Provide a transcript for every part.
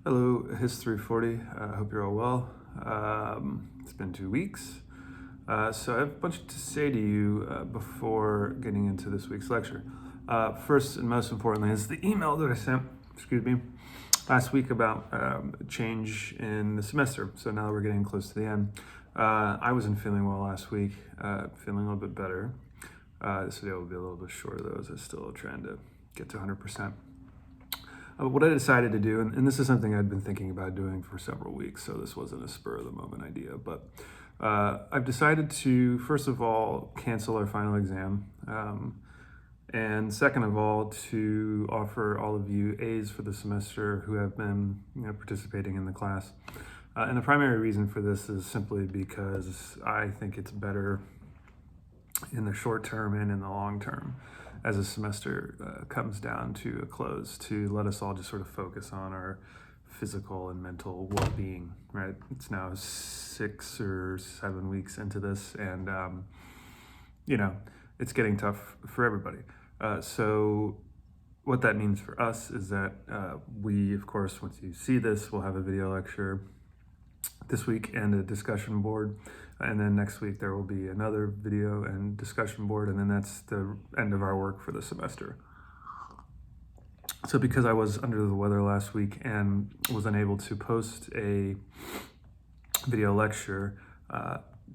Hello, HIST 340. I hope you're all well. It's been 2 weeks. So I have a bunch to say to you before getting into this week's lecture. First and most importantly is the email that I sent, last week about change in the semester. So now that we're getting close to the end. I wasn't feeling well last week, feeling a little bit better. This video will be a little bit shorter though, as I'm still trying to get to 100%. What I decided to do, and this is something I'd been thinking about doing for several weeks, so this wasn't a spur of the moment idea, but I've decided to, first of all, cancel our final exam, and second of all, to offer all of you A's for the semester who have been participating in the class. And the primary reason for this is simply because I think it's better in the short term and in the long term, as a semester comes down to a close, to let us all just sort of focus on our physical and mental well-being, right? It's now 6 or 7 weeks into this, and it's getting tough for everybody. So what that means for us is that we, of course, once you see this, we'll have a video lecture this week and a discussion board. And then next week there will be another video and discussion board, and then that's the end of our work for the semester. So because I was under the weather last week and was unable to post a video lecture,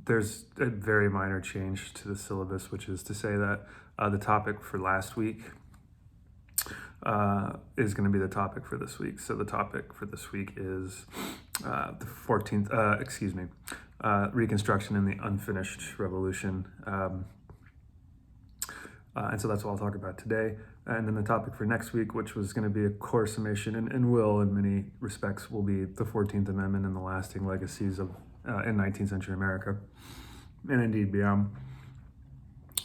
there's a very minor change to the syllabus, which is to say that the topic for last week is going to be the topic for this week. So the topic for this week is the 14th, Reconstruction and the Unfinished Revolution. And so that's what I'll talk about today. And then the topic for next week, which was going to be a core summation, and will in many respects, will be the 14th Amendment and the lasting legacies of in 19th century America, and indeed beyond.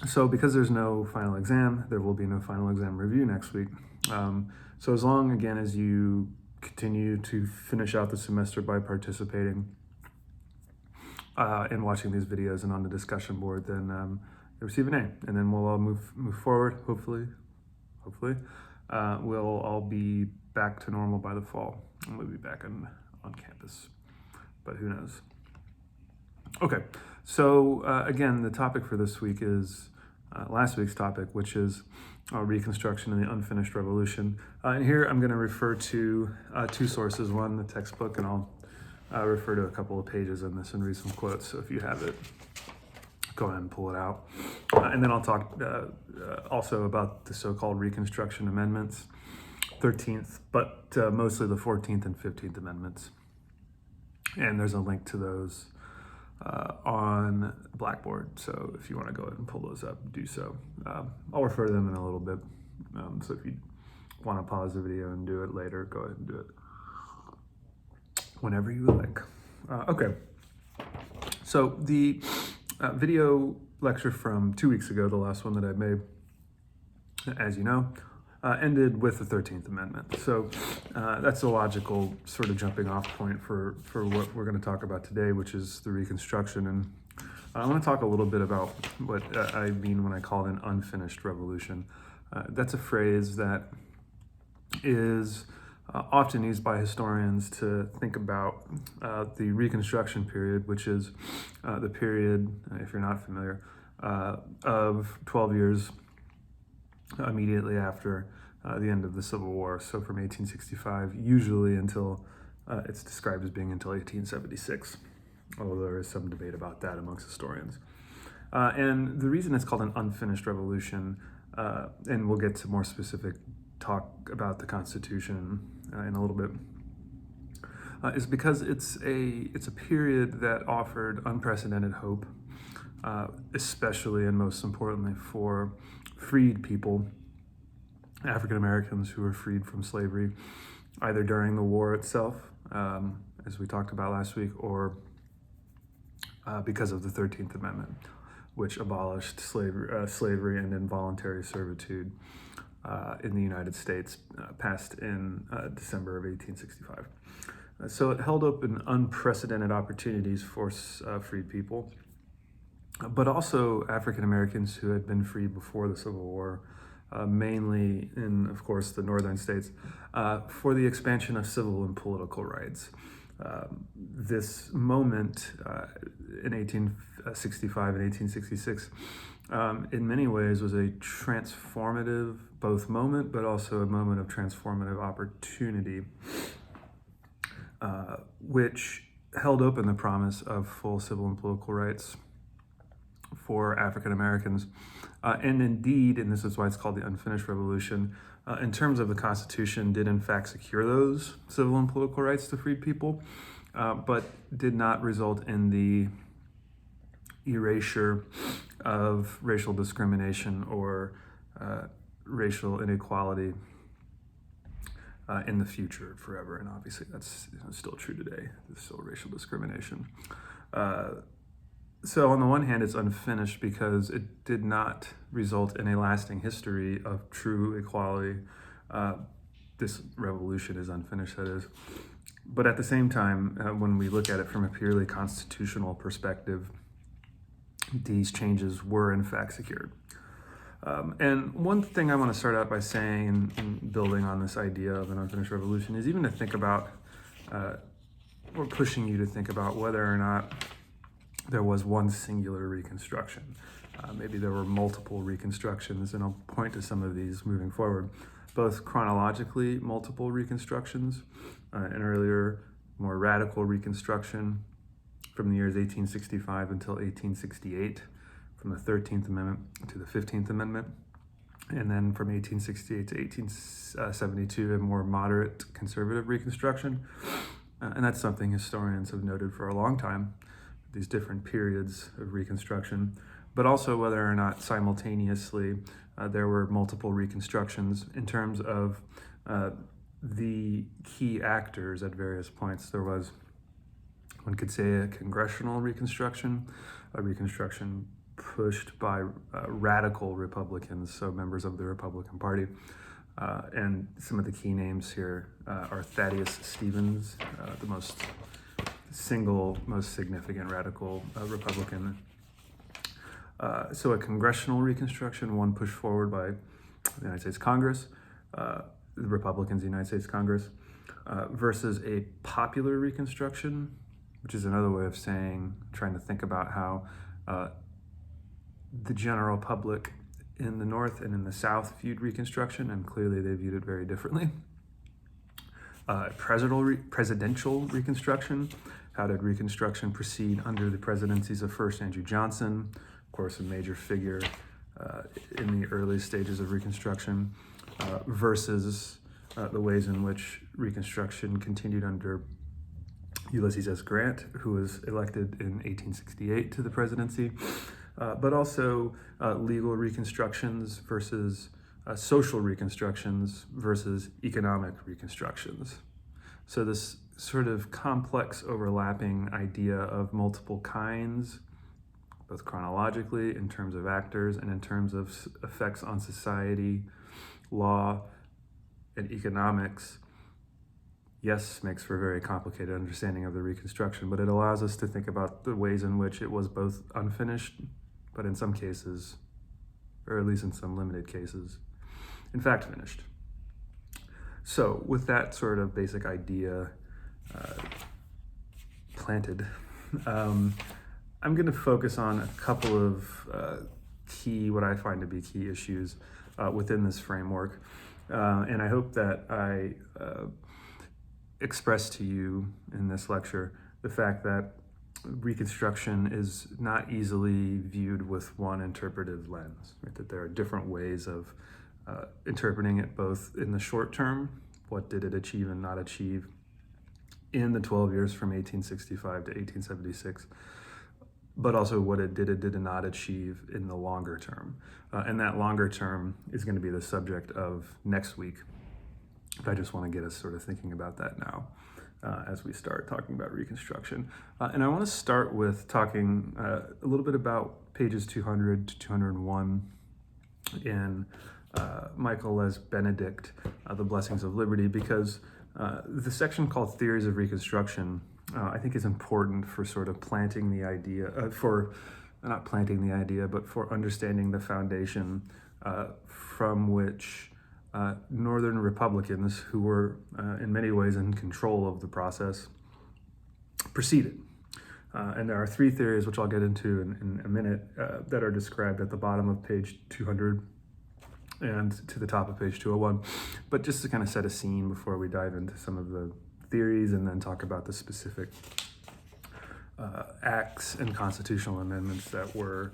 So because there's no final exam, there will be no final exam review next week. So as long, again, as you continue to finish out the semester by participating and watching these videos and on the discussion board, then you receive an A, and then we'll all move forward. Hopefully, we'll all be back to normal by the fall, and we'll be back on campus, but who knows? Okay, so again, the topic for this week is last week's topic, which is Reconstruction and the Unfinished Revolution. And here I'm going to refer to two sources. One, the textbook, and I'll refer to a couple of pages in this and read some quotes. So if you have it, go ahead and pull it out. And then I'll talk also about the so-called Reconstruction Amendments, 13th, but mostly the 14th and 15th Amendments. And there's a link to those on Blackboard, so if you want to go ahead and pull those up, do so. I'll refer to them in a little bit, so if you want to pause the video and do it later, go ahead and do it whenever you like. Okay, so the video lecture from 2 weeks ago, the last one that I made, as you know, ended with the 13th Amendment. So that's a logical sort of jumping off point for what we're going to talk about today, which is the Reconstruction. And I want to talk a little bit about what I mean when I call it an unfinished revolution. That's a phrase that is often used by historians to think about the Reconstruction period, which is the period, if you're not familiar, of 12 years immediately after the end of the Civil War. So from 1865, usually until, it's described as being until 1876, although there is some debate about that amongst historians. And the reason it's called an unfinished revolution, and we'll get to more specific talk about the Constitution in a little bit, is because it's a period that offered unprecedented hope, especially and most importantly for freed people, African Americans who were freed from slavery, either during the war itself, as we talked about last week, or because of the 13th Amendment, which abolished slavery and involuntary servitude in the United States, passed in December of 1865. So it held open unprecedented opportunities for freed people, but also African Americans who had been freed before the Civil War, mainly in, of course, the northern states, for the expansion of civil and political rights. This moment in 1865 and 1866, in many ways, was a transformative both moment, but also a moment of transformative opportunity, which held open the promise of full civil and political rights for African Americans. And indeed, and this is why it's called the Unfinished Revolution, in terms of the Constitution, did in fact secure those civil and political rights to freed people, but did not result in the erasure of racial discrimination or racial inequality in the future forever. And obviously that's still true today. There's still racial discrimination. So on the one hand, it's unfinished because it did not result in a lasting history of true equality. This revolution is unfinished, that is. But at the same time, when we look at it from a purely constitutional perspective, these changes were in fact secured. And one thing I want to start out by saying, and building on this idea of an unfinished revolution, is even to think about, or pushing you to think about whether or not there was one singular Reconstruction. Maybe there were multiple Reconstructions, and I'll point to some of these moving forward. Both chronologically multiple Reconstructions, an earlier, more radical Reconstruction from the years 1865 until 1868, from the 13th Amendment to the 15th Amendment, and then from 1868 to 1872, a more moderate conservative Reconstruction. And that's something historians have noted for a long time, these different periods of Reconstruction, but also whether or not simultaneously there were multiple Reconstructions in terms of the key actors at various points. There was, one could say, a congressional Reconstruction, a Reconstruction pushed by radical Republicans, so members of the Republican Party. And some of the key names here are Thaddeus Stevens, the most significant radical Republican. So a congressional Reconstruction, one pushed forward by the United States Congress, the Republicans, the United States Congress, versus a popular Reconstruction, which is another way of saying, trying to think about how the general public in the North and in the South viewed Reconstruction, and clearly they viewed it very differently. Presidential Reconstruction. How did Reconstruction proceed under the presidencies of first Andrew Johnson, of course a major figure in the early stages of Reconstruction, versus the ways in which Reconstruction continued under Ulysses S. Grant, who was elected in 1868 to the presidency, but also legal reconstructions versus social reconstructions versus economic reconstructions. So this sort of complex overlapping idea of multiple kinds, both chronologically in terms of actors and in terms of effects on society, law, and economics, yes, makes for a very complicated understanding of the Reconstruction, but it allows us to think about the ways in which it was both unfinished, but in some cases, or at least in some limited cases, in fact finished. So with that sort of basic idea planted, I'm going to focus on a couple of what I find to be key issues within this framework. And I hope that I express to you in this lecture the fact that Reconstruction is not easily viewed with one interpretive lens, right? That there are different ways of interpreting it, both in the short term, what did it achieve and not achieve in the 12 years from 1865 to 1876, but also what it did not achieve in the longer term. And that longer term is going to be the subject of next week. But I just want to get us sort of thinking about that now as we start talking about Reconstruction. And I want to start with talking a little bit about pages 200 to 201 in Michael Les Benedict, The Blessings of Liberty, because the section called Theories of Reconstruction I think is important for sort of planting the idea, for not planting the idea, but for understanding the foundation from which Northern Republicans, who were in many ways in control of the process, proceeded. And there are three theories, which I'll get into in a minute, that are described at the bottom of page 200 and to the top of page 201. But just to kind of set a scene before we dive into some of the theories and then talk about the specific acts and constitutional amendments that were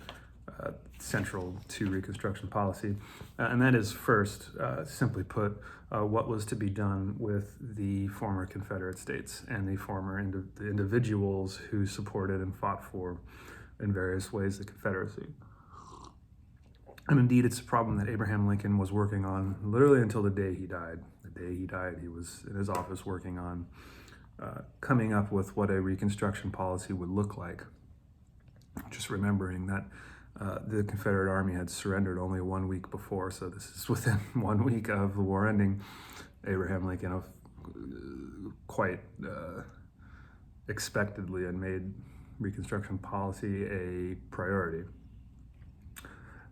central to Reconstruction policy. And that is first, simply put, what was to be done with the former Confederate states and the former the individuals who supported and fought for, in various ways, the Confederacy. And indeed, it's a problem that Abraham Lincoln was working on literally until the day he died. The day he died, he was in his office working on coming up with what a Reconstruction policy would look like. Just remembering that the Confederate Army had surrendered only 1 week before, so this is within 1 week of the war ending. Abraham Lincoln quite expectedly and made Reconstruction policy a priority.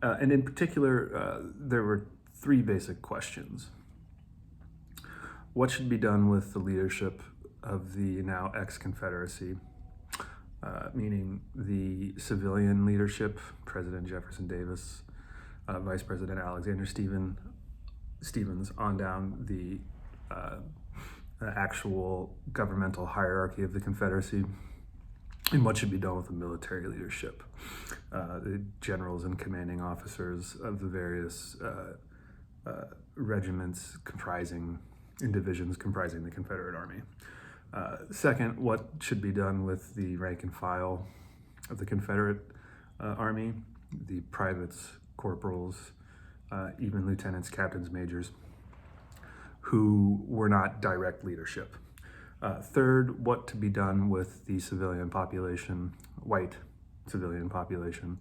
And in particular, there were three basic questions. What should be done with the leadership of the now ex-Confederacy, meaning the civilian leadership, President Jefferson Davis, Vice President Alexander Stephens, on down the actual governmental hierarchy of the Confederacy, and what should be done with the military leadership, the generals and commanding officers of the various regiments in divisions comprising the Confederate Army. Second, what should be done with the rank and file of the Confederate Army, the privates, corporals, even lieutenants, captains, majors, who were not direct leadership. Third, what to be done with the civilian population, white civilian population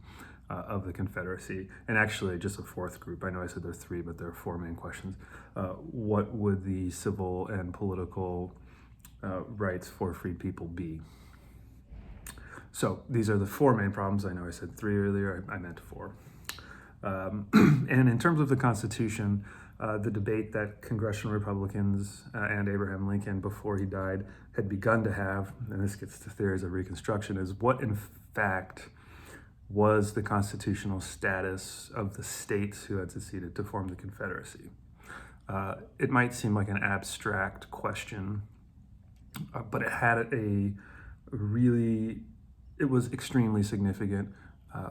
of the Confederacy. And actually, just a fourth group. I know I said there are three, but there are four main questions. What would the civil and political rights for freed people be? So these are the four main problems. I know I said three earlier, I meant four. And in terms of the Constitution, the debate that congressional Republicans and Abraham Lincoln, before he died, had begun to have, and this gets to theories of Reconstruction, is what in fact was the constitutional status of the states who had seceded to form the Confederacy. It might seem like an abstract question, but it was extremely significant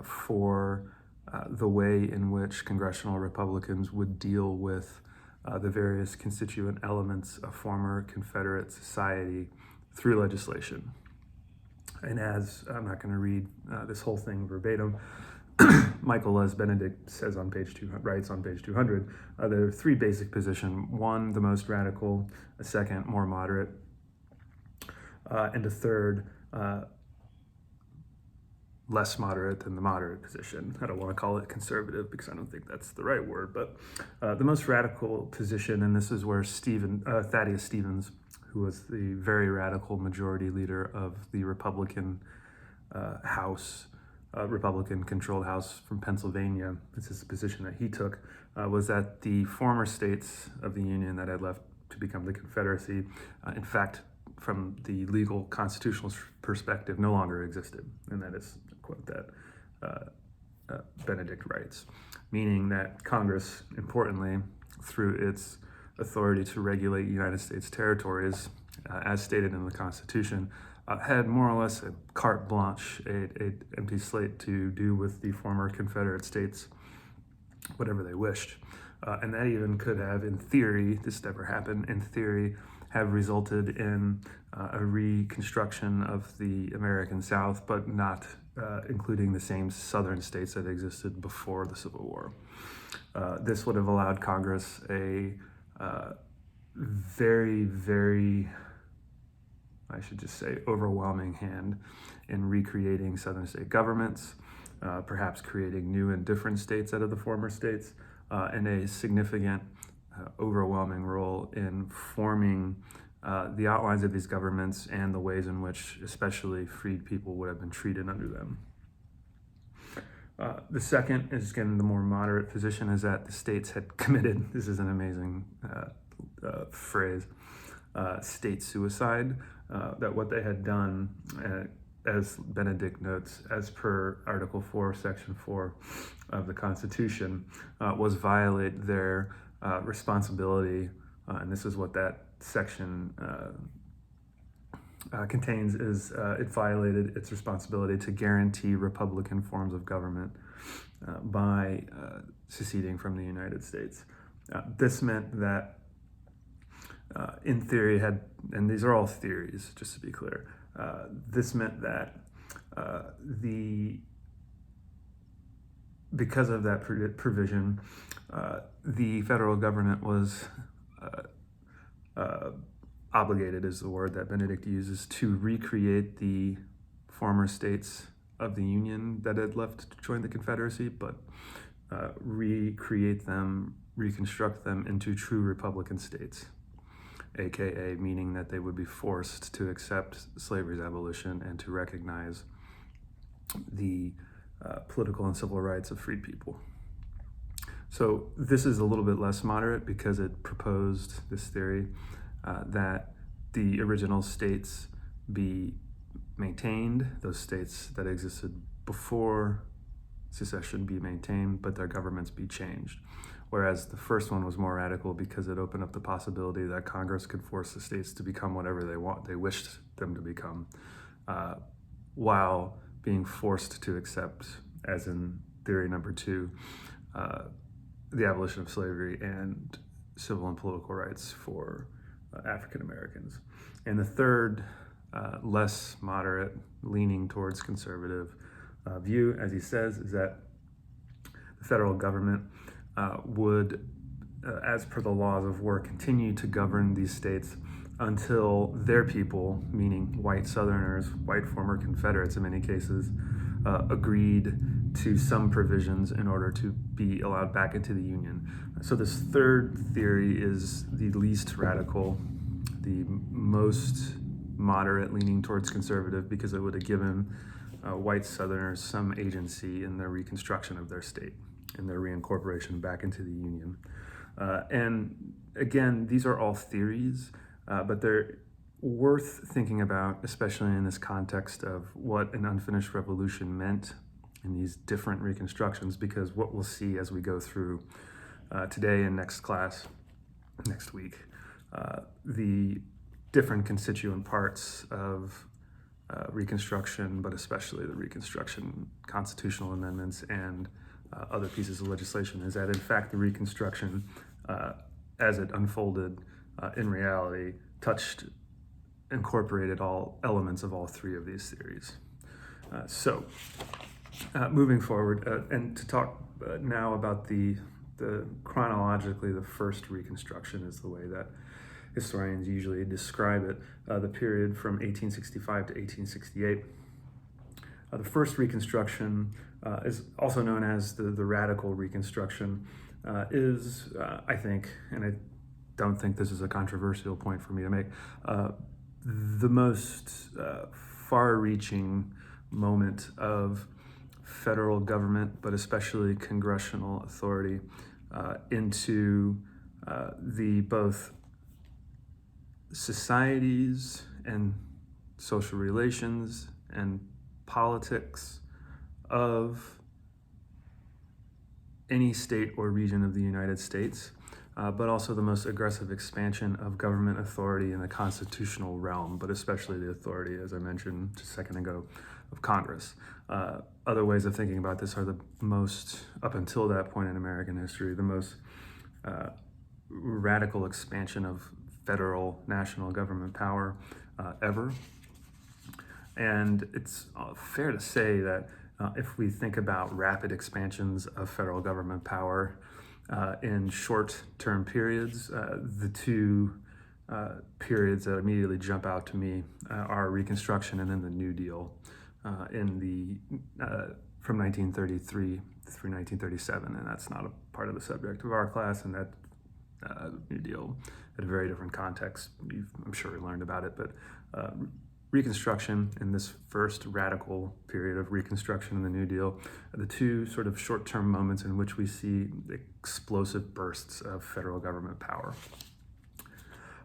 for the way in which congressional Republicans would deal with the various constituent elements of former Confederate society through legislation. And as I'm not going to read this whole thing verbatim, Michael Les Benedict says writes on page 200, there are three basic positions. One, the most radical; a second, more moderate; and a third, less moderate than the moderate position. I don't want to call it conservative because I don't think that's the right word, but the most radical position, and this is where Thaddeus Stevens, who was the very radical majority leader of the Republican House, Republican-controlled House from Pennsylvania, this is the position that he took, was that the former states of the Union that had left to become the Confederacy, in fact, from the legal constitutional perspective, no longer existed. And that is a quote that Benedict writes, meaning that Congress, importantly, through its authority to regulate United States territories, as stated in the Constitution, had more or less a carte blanche, an empty slate to do with the former Confederate states whatever they wished. And that even could have, in theory, this never happened, in theory, have resulted in a reconstruction of the American South, but not including the same southern states that existed before the Civil War. This would have allowed Congress a very, very, I should just say, overwhelming hand in recreating southern state governments, perhaps creating new and different states out of the former states, and a significant, overwhelming role in forming the outlines of these governments and the ways in which especially freed people would have been treated under them. The second is, again, the more moderate position, is that the states had committed, this is an amazing phrase, state suicide, that what they had done, as Benedict notes, as per Article 4, Section 4 of the Constitution, was violate their responsibility, and this is what that section contains, is it violated its responsibility to guarantee republican forms of government by seceding from the United States. This meant that, in theory, and these are all theories, just to be clear, this meant that because of that provision, the federal government was obligated, is the word that Benedict uses, to recreate the former states of the Union that had left to join the Confederacy, but recreate them, reconstruct them into true republican states, aka meaning that they would be forced to accept slavery's abolition and to recognize the political and civil rights of freed people. So this is a little bit less moderate because it proposed this theory that the original states be maintained, those states that existed before secession be maintained, but their governments be changed. Whereas the first one was more radical because it opened up the possibility that Congress could force the states to become whatever they wished them to become, while being forced to accept, as in theory number 2, the abolition of slavery and civil and political rights for African Americans. And the third, less moderate, leaning towards conservative view, as he says, is that the federal government would, as per the laws of war, continue to govern these states until their people, meaning white Southerners, white former Confederates in many cases, agreed to some provisions in order to be allowed back into the Union. So this third theory is the least radical, the most moderate, leaning towards conservative, because it would have given white Southerners some agency in the reconstruction of their state and their reincorporation back into the Union. And again, these are all theories, but they're worth thinking about, especially in this context of what an unfinished revolution meant in these different reconstructions, because what we'll see as we go through today and next class, next week, the different constituent parts of Reconstruction, but especially the Reconstruction constitutional amendments and other pieces of legislation, is that in fact the Reconstruction, as it unfolded in reality, incorporated all elements of all three of these theories. So moving forward, and to talk now about the chronologically, the first Reconstruction is the way that historians usually describe it, the period from 1865 to 1868. The first Reconstruction is also known as the Radical Reconstruction, is, I think, and I don't think this is a controversial point for me to make, the most far-reaching moment of federal government, but especially congressional authority, into the both societies and social relations and politics of any state or region of the United States, but also the most aggressive expansion of government authority in the constitutional realm, but especially the authority, as I mentioned just a second ago, of Congress. Other ways of thinking about this are the most, up until that point in American history, the most radical expansion of federal national government power ever. And it's fair to say that if we think about rapid expansions of federal government power in short-term periods, the two periods that immediately jump out to me are Reconstruction and then the New Deal from 1933 through 1937, and that's not a part of the subject of our class, and that New Deal had a very different context. I'm sure we learned about it, but Reconstruction and this first radical period of Reconstruction and the New Deal are the two sort of short-term moments in which we see explosive bursts of federal government power.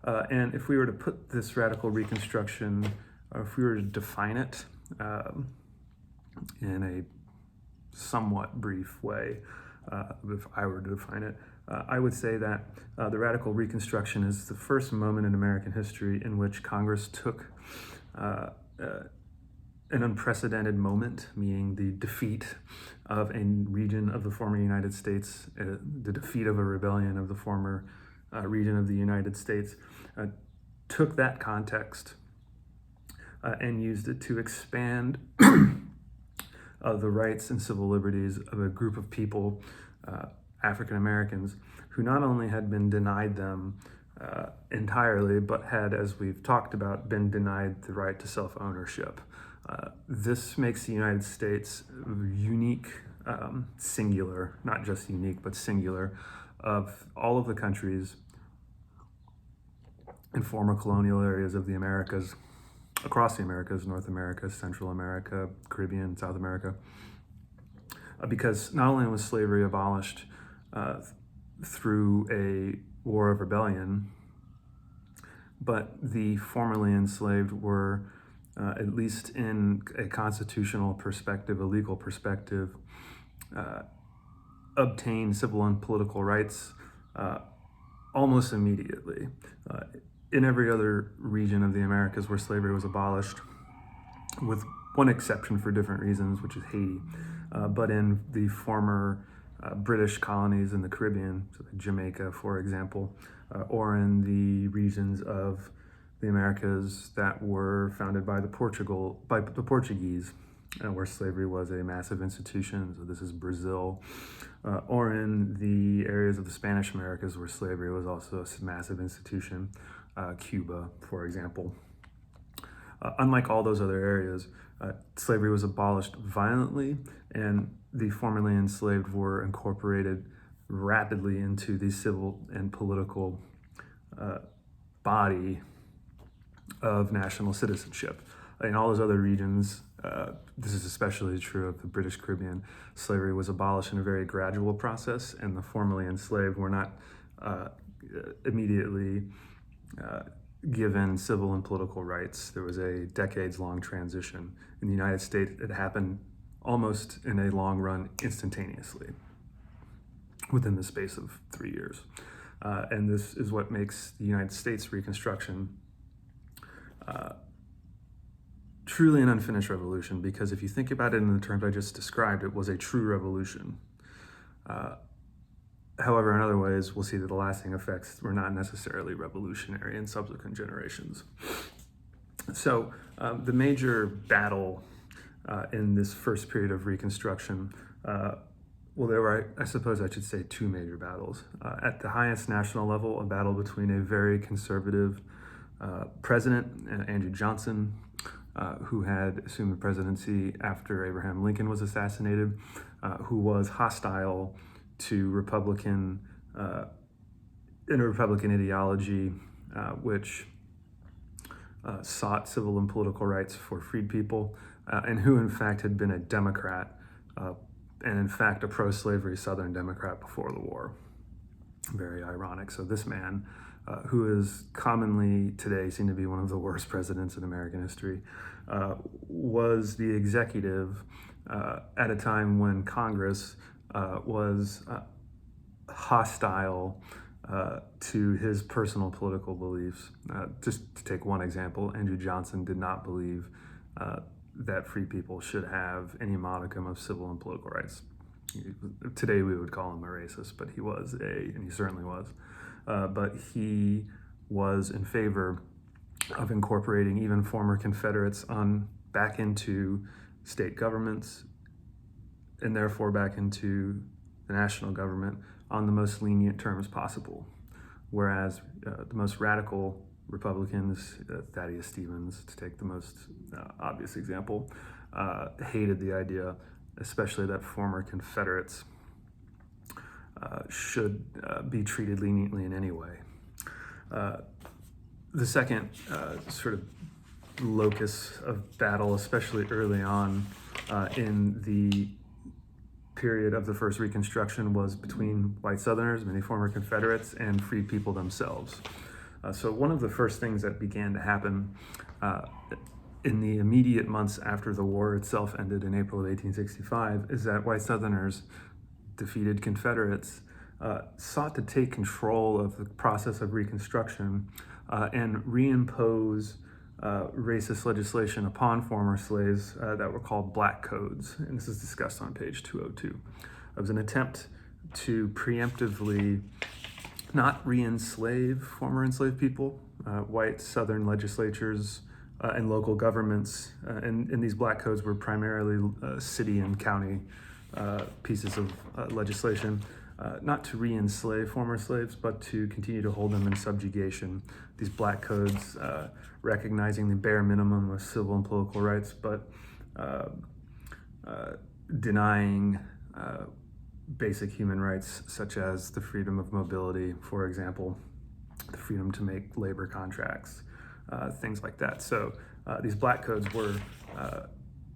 And if we were to put this radical Reconstruction, or if we were to define it in a somewhat brief way, if I were to define it, I would say that the radical Reconstruction is the first moment in American history in which Congress took an unprecedented moment, meaning the defeat of a region of the former United States, the defeat of a rebellion of the former region of the United States, took that context and used it to expand the rights and civil liberties of a group of people, African Americans, who not only had been denied them entirely, but had, as we've talked about, been denied the right to self-ownership. This makes the United States unique, singular, not just unique, but singular, of all of the countries in former colonial areas of the Americas, across the Americas, North America, Central America, Caribbean, South America, because not only was slavery abolished through a war of rebellion, but the formerly enslaved were, at least in a constitutional perspective, a legal perspective, obtained civil and political rights almost immediately. In every other region of the Americas where slavery was abolished, with one exception for different reasons, which is Haiti, but in the former British colonies in the Caribbean, so Jamaica, for example, or in the regions of the Americas that were founded by the Portuguese, where slavery was a massive institution. So this is Brazil, or in the areas of the Spanish Americas where slavery was also a massive institution, Cuba, for example. Unlike all those other areas, slavery was abolished violently, and the formerly enslaved were incorporated rapidly into the civil and political body of national citizenship. In all those other regions, this is especially true of the British Caribbean, slavery was abolished in a very gradual process, and the formerly enslaved were not immediately given civil and political rights. There was a decades-long transition. In the United States, it happened almost in a long run instantaneously, within the space of 3 years. And this is what makes the United States Reconstruction truly an unfinished revolution, because if you think about it in the terms I just described, it was a true revolution. However, in other ways, we'll see that the lasting effects were not necessarily revolutionary in subsequent generations. So the major battle in this first period of Reconstruction, well, there were, I suppose I should say, two major battles. At the highest national level, a battle between a very conservative president, Andrew Johnson, who had assumed the presidency after Abraham Lincoln was assassinated, who was hostile to Republican ideology, which sought civil and political rights for freed people, and who in fact had been a Democrat, and in fact a pro-slavery Southern Democrat before the war. Very ironic. So this man, who is commonly today seen to be one of the worst presidents in American history, was the executive at a time when Congress was hostile to his personal political beliefs. Just to take one example, Andrew Johnson did not believe that free people should have any modicum of civil and political rights. Today we would call him a racist, but and he certainly was. But he was in favor of incorporating even former Confederates back into state governments, and therefore back into the national government on the most lenient terms possible. Whereas the most radical Republicans, Thaddeus Stevens, to take the most obvious example, hated the idea, especially that former Confederates should be treated leniently in any way. The second sort of locus of battle, especially early on in the period of the first Reconstruction, was between white Southerners, many former Confederates, and free people themselves. So one of the first things that began to happen in the immediate months after the war itself ended in April of 1865 is that white Southerners, defeated Confederates, sought to take control of the process of Reconstruction and reimpose racist legislation upon former slaves that were called black codes. And this is discussed on page 202. It was an attempt to preemptively not re-enslave former enslaved people. White Southern legislatures and local governments, and these black codes were primarily city and county pieces of legislation, not to re-enslave former slaves, but to continue to hold them in subjugation. These black codes recognizing the bare minimum of civil and political rights, but denying basic human rights, such as the freedom of mobility, for example, the freedom to make labor contracts, things like that. So these black codes were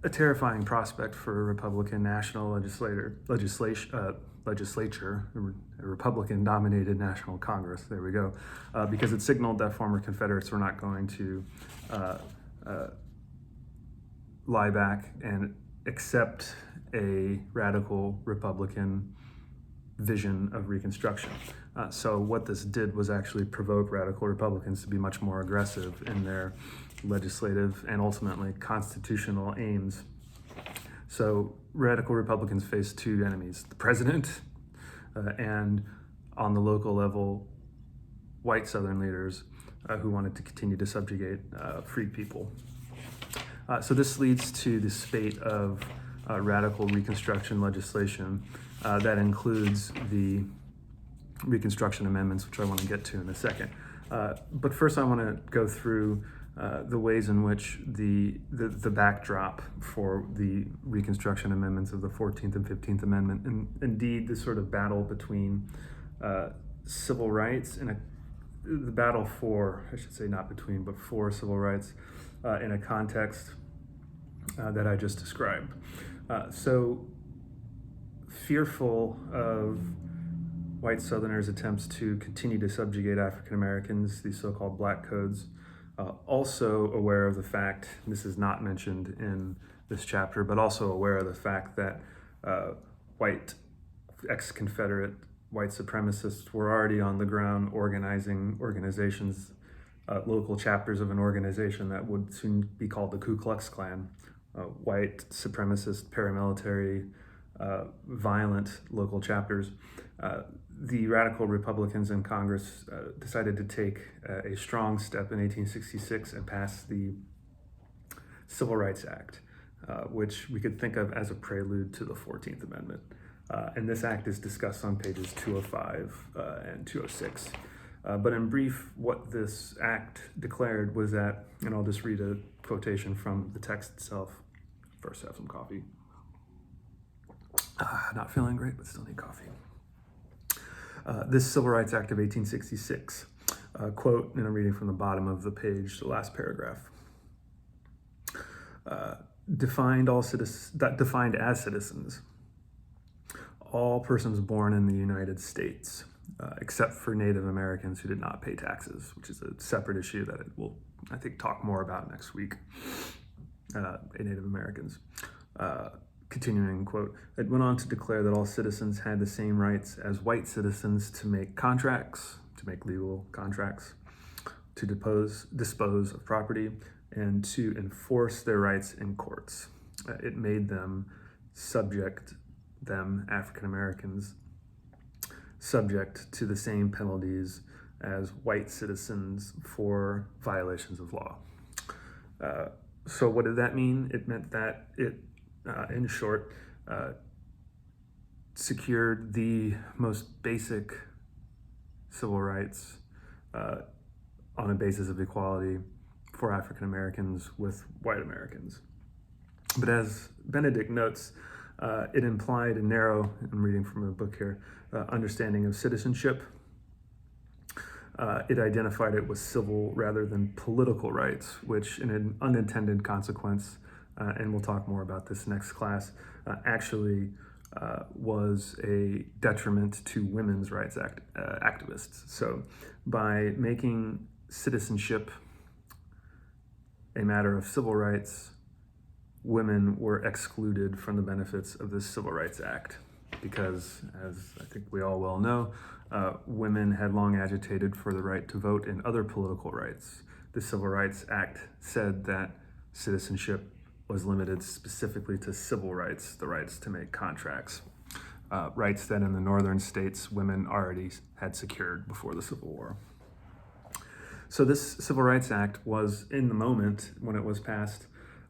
a terrifying prospect for a Republican national legislature, a Republican-dominated national Congress, there we go, because it signaled that former Confederates were not going to lie back and accept a radical Republican vision of Reconstruction. So what this did was actually provoke radical Republicans to be much more aggressive in their legislative and ultimately constitutional aims. So radical Republicans faced two enemies: the president and, on the local level, white Southern leaders who wanted to continue to subjugate free people. So this leads to the spate of radical Reconstruction legislation that includes the Reconstruction Amendments, which I want to get to in a second. But first I want to go through the ways in which the backdrop for the Reconstruction Amendments of the 14th and 15th Amendment, and indeed the sort of battle between civil rights and the battle for, I should say not between, but for civil rights in a context that I just described. So fearful of white Southerners' attempts to continue to subjugate African Americans, these so-called black codes, also aware of the fact, this is not mentioned in this chapter, but also aware of the fact that white ex-Confederate white supremacists were already on the ground organizing organizations, local chapters of an organization that would soon be called the Ku Klux Klan, white supremacist paramilitary violent local chapters. The radical Republicans in Congress decided to take a strong step in 1866 and pass the Civil Rights Act, which we could think of as a prelude to the 14th Amendment. And this act is discussed on pages 205 and 206. But in brief, what this act declared was that, and I'll just read a quotation from the text itself. First, have some coffee. Not feeling great, but still need coffee. This Civil Rights Act of 1866, quote, and I'm reading from the bottom of the page, the last paragraph, defined as citizens all persons born in the United States, except for Native Americans who did not pay taxes, which is a separate issue that we'll, I think, talk more about next week. Native Americans. Continuing, quote, it went on to declare that all citizens had the same rights as white citizens to make contracts, to make legal contracts, to dispose of property, and to enforce their rights in courts. It made them, African Americans, subject to the same penalties as white citizens for violations of law. So what did that mean? It meant that it, in short, secured the most basic civil rights on a basis of equality for African Americans with white Americans. But as Benedict notes, it implied a narrow, I'm reading from a book here, understanding of citizenship, it identified it was civil rather than political rights, which in an unintended consequence, and we'll talk more about this next class, actually was a detriment to women's rights activists. So by making citizenship a matter of civil rights, women were excluded from the benefits of the Civil Rights Act because, as I think we all well know, women had long agitated for the right to vote and other political rights. The Civil Rights Act said that citizenship was limited specifically to civil rights, the rights to make contracts, rights that in the northern states women already had secured before the Civil War. So this Civil Rights Act was, in the moment when it was passed,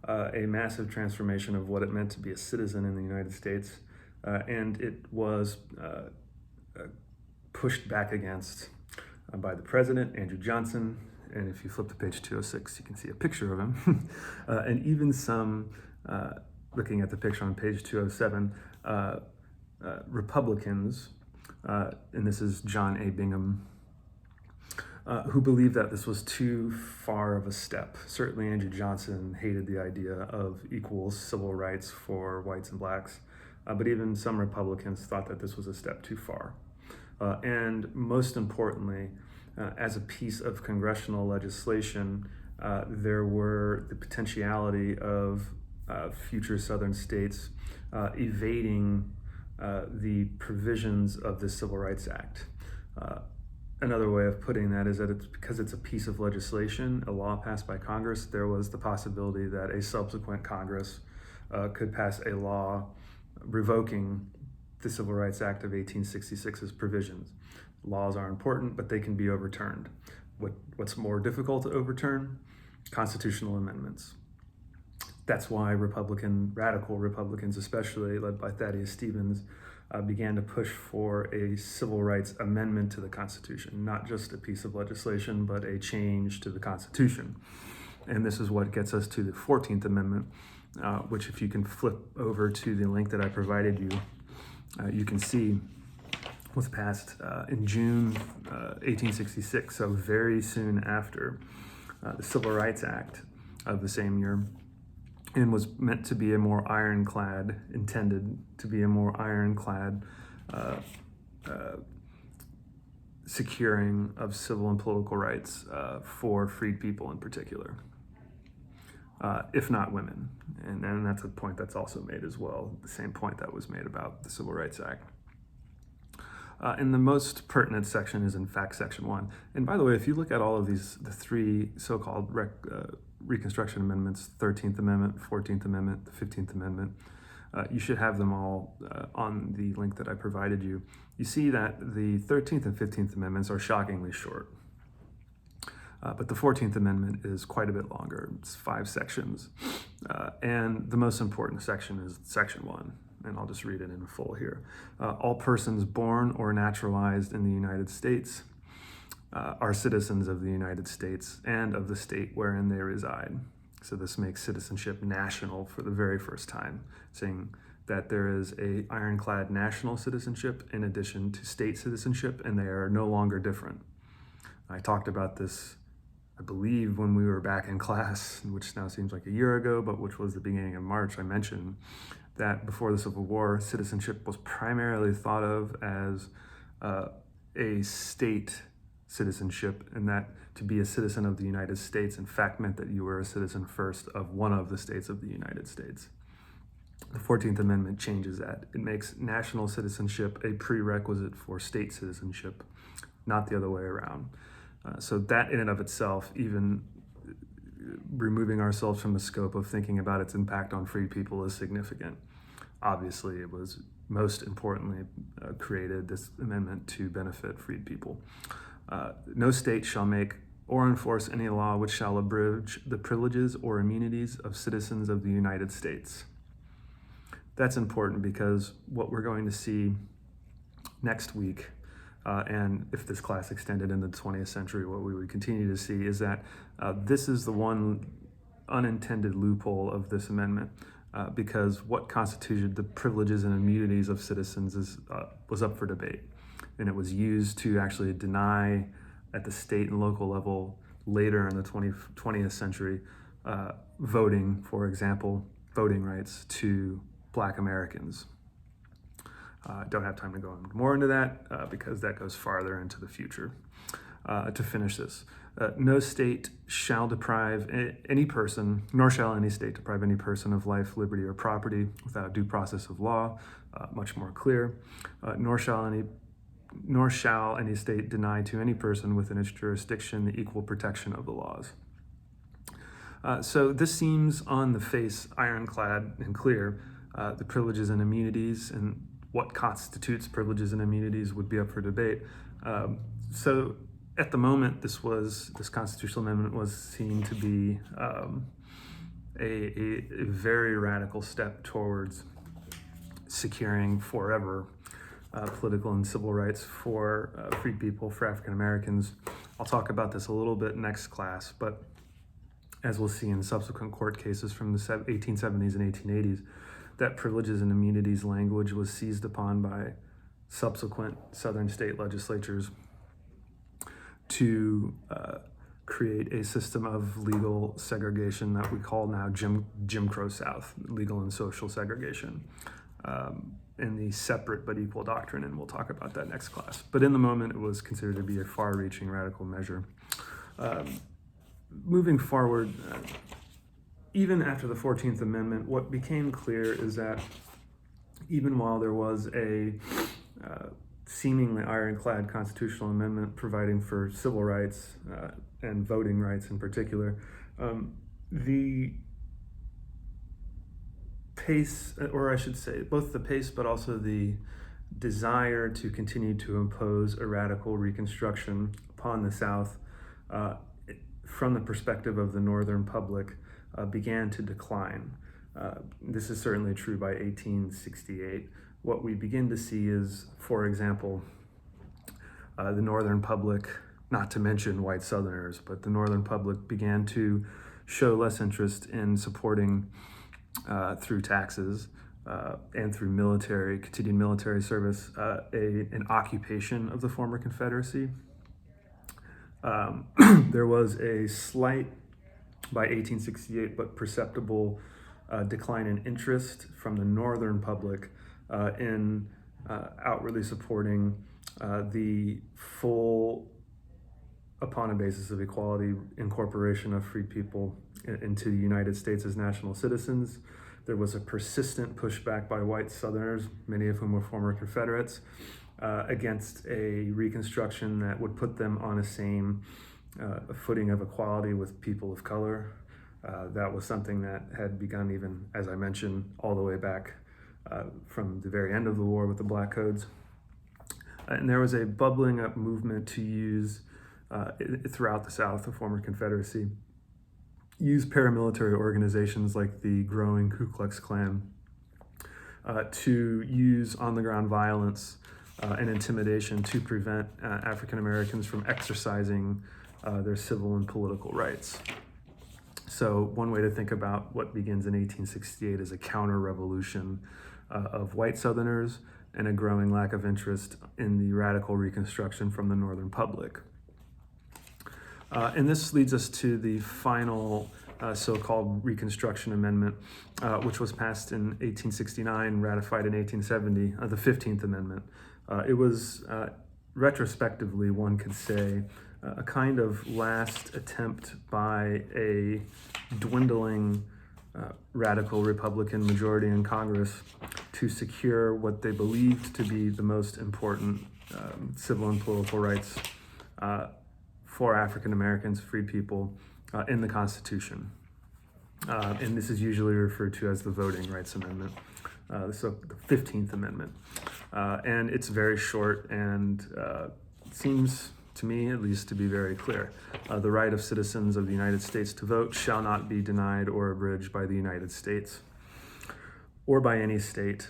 a massive transformation of what it meant to be a citizen in the United States, and it was pushed back against by the president, Andrew Johnson, and if you flip to page 206, you can see a picture of him, and even some, looking at the picture on page 207, Republicans, and this is John A. Bingham, who believed that this was too far of a step. Certainly Andrew Johnson hated the idea of equal civil rights for whites and blacks, but even some Republicans thought that this was a step too far. And most importantly, as a piece of congressional legislation, there were the potentiality of future southern states evading the provisions of the Civil Rights Act. Another way of putting that is that it's because it's a piece of legislation, a law passed by Congress, there was the possibility that a subsequent Congress could pass a law revoking the Civil Rights Act of 1866's provisions. Laws are important, but they can be overturned. What's more difficult to overturn? Constitutional amendments. That's why radical Republicans especially, led by Thaddeus Stevens, began to push for a civil rights amendment to the Constitution, not just a piece of legislation, but a change to the Constitution. And this is what gets us to the 14th Amendment, which if you can flip over to the link that I provided you, you can see was passed in June 1866, so very soon after the Civil Rights Act of the same year, and was meant to be intended to be a more ironclad securing of civil and political rights for freed people in particular, if not women. And that's a point that's also made as well, the same point that was made about the Civil Rights Act. And the most pertinent section is in fact section 1. And by the way, if you look at all of these, the three so-called Reconstruction amendments, 13th Amendment, 14th Amendment, the 15th Amendment, you should have them all on the link that I provided you. You see that the 13th and 15th Amendments are shockingly short. But the 14th Amendment is quite a bit longer. It's 5 sections. And the most important section is section 1. And I'll just read it in full here. All persons born or naturalized in the United States are citizens of the United States and of the state wherein they reside. So this makes citizenship national for the very first time, saying that there is a ironclad national citizenship in addition to state citizenship, and they are no longer different. I talked about this, I believe, when we were back in class, which now seems like a year ago, but which was the beginning of March. I mentioned that before the Civil War, citizenship was primarily thought of as a state citizenship, and that to be a citizen of the United States in fact meant that you were a citizen first of one of the states of the United States. The 14th Amendment changes that. It makes national citizenship a prerequisite for state citizenship, not the other way around. So that in and of itself, even removing ourselves from the scope of thinking about its impact on freed people, is significant. Obviously, it was most importantly created, this amendment, to benefit freed people. No state shall make or enforce any law which shall abridge the privileges or immunities of citizens of the United States. That's important because what we're going to see next week, and if this class extended into the 20th century, what we would continue to see is that this is the one unintended loophole of this amendment, because what constituted the privileges and immunities of citizens was up for debate. And it was used to actually deny at the state and local level later in the 20th century, voting, for example, voting rights to Black Americans. Don't have time to go more into that because that goes farther into the future. To finish this, no state shall deprive any person, nor shall any state deprive any person of life, liberty, or property without due process of law. Much more clear. Nor shall any state deny to any person within its jurisdiction the equal protection of the laws. So this seems on the face ironclad and clear. The privileges and immunities and what constitutes privileges and immunities would be up for debate. So at the moment, this constitutional amendment was seen to be a very radical step towards securing forever political and civil rights for free people, for African Americans. I'll talk about this a little bit next class, but as we'll see in subsequent court cases from the 1870s and 1880s, that privileges and immunities language was seized upon by subsequent Southern state legislatures to create a system of legal segregation that we call now Jim Crow South, legal and social segregation, in the separate but equal doctrine, and we'll talk about that next class. But in the moment, it was considered to be a far-reaching radical measure. Moving forward, even after the 14th Amendment, what became clear is that even while there was a seemingly ironclad constitutional amendment providing for civil rights and voting rights in particular, the pace, or I should say, both the pace but also the desire to continue to impose a radical Reconstruction upon the South from the perspective of the Northern public began to decline. This is certainly true by 1868. What we begin to see is, for example, the Northern public, not to mention white Southerners, but the Northern public began to show less interest in supporting through taxes and through continued military service, an occupation of the former Confederacy. There was a slight, by 1868, but perceptible decline in interest from the Northern public in outwardly supporting the full, upon a basis of equality, incorporation of free people into the United States as national citizens. There was a persistent pushback by white Southerners, many of whom were former Confederates, against a Reconstruction that would put them on a same footing of equality with people of color. That was something that had begun even, as I mentioned, all the way back from the very end of the war with the Black Codes. And there was a bubbling up movement to use, throughout the South, the former Confederacy, use paramilitary organizations like the growing Ku Klux Klan to use on-the-ground violence and intimidation to prevent African Americans from exercising their civil and political rights. So one way to think about what begins in 1868 is a counter-revolution of white Southerners and a growing lack of interest in the radical Reconstruction from the Northern public. And this leads us to the final so-called Reconstruction Amendment, which was passed in 1869, ratified in 1870, the 15th Amendment. It was, retrospectively, one could say, a kind of last attempt by a dwindling radical Republican majority in Congress to secure what they believed to be the most important civil and political rights for African Americans, free people, in the Constitution. And this is usually referred to as the Voting Rights Amendment, so the 15th Amendment. And it's very short and seems, to me at least, to be very clear. The right of citizens of the United States to vote shall not be denied or abridged by the United States or by any state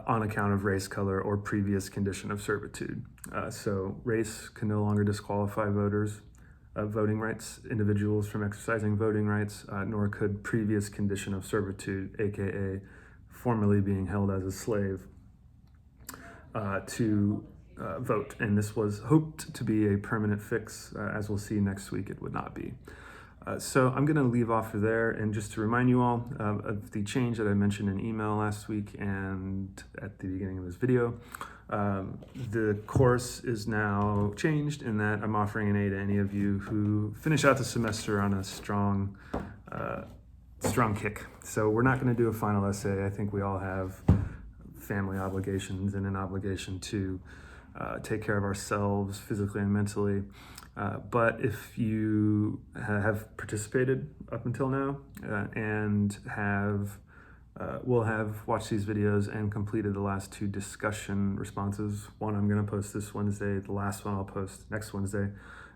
on account of race, color, or previous condition of servitude. So race can no longer disqualify voters of voting rights, individuals from exercising voting rights, nor could previous condition of servitude, aka formerly being held as a slave, to vote, and this was hoped to be a permanent fix. As we'll see next week, it would not be. So I'm going to leave off of there, and just to remind you all of the change that I mentioned in email last week and at the beginning of this video. The course is now changed in that I'm offering an A to any of you who finish out the semester on a strong kick. So we're not going to do a final essay. I think we all have family obligations and an obligation to take care of ourselves physically and mentally. But if you have participated up until now and will have watched these videos and completed the last 2 discussion responses, one I'm going to post this Wednesday, the last one I'll post next Wednesday,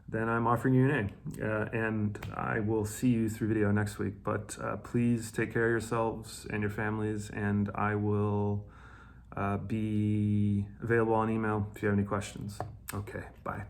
then I'm offering you an A. And I will see you through video next week. But please take care of yourselves and your families, and I will be available on email if you have any questions. Okay, bye.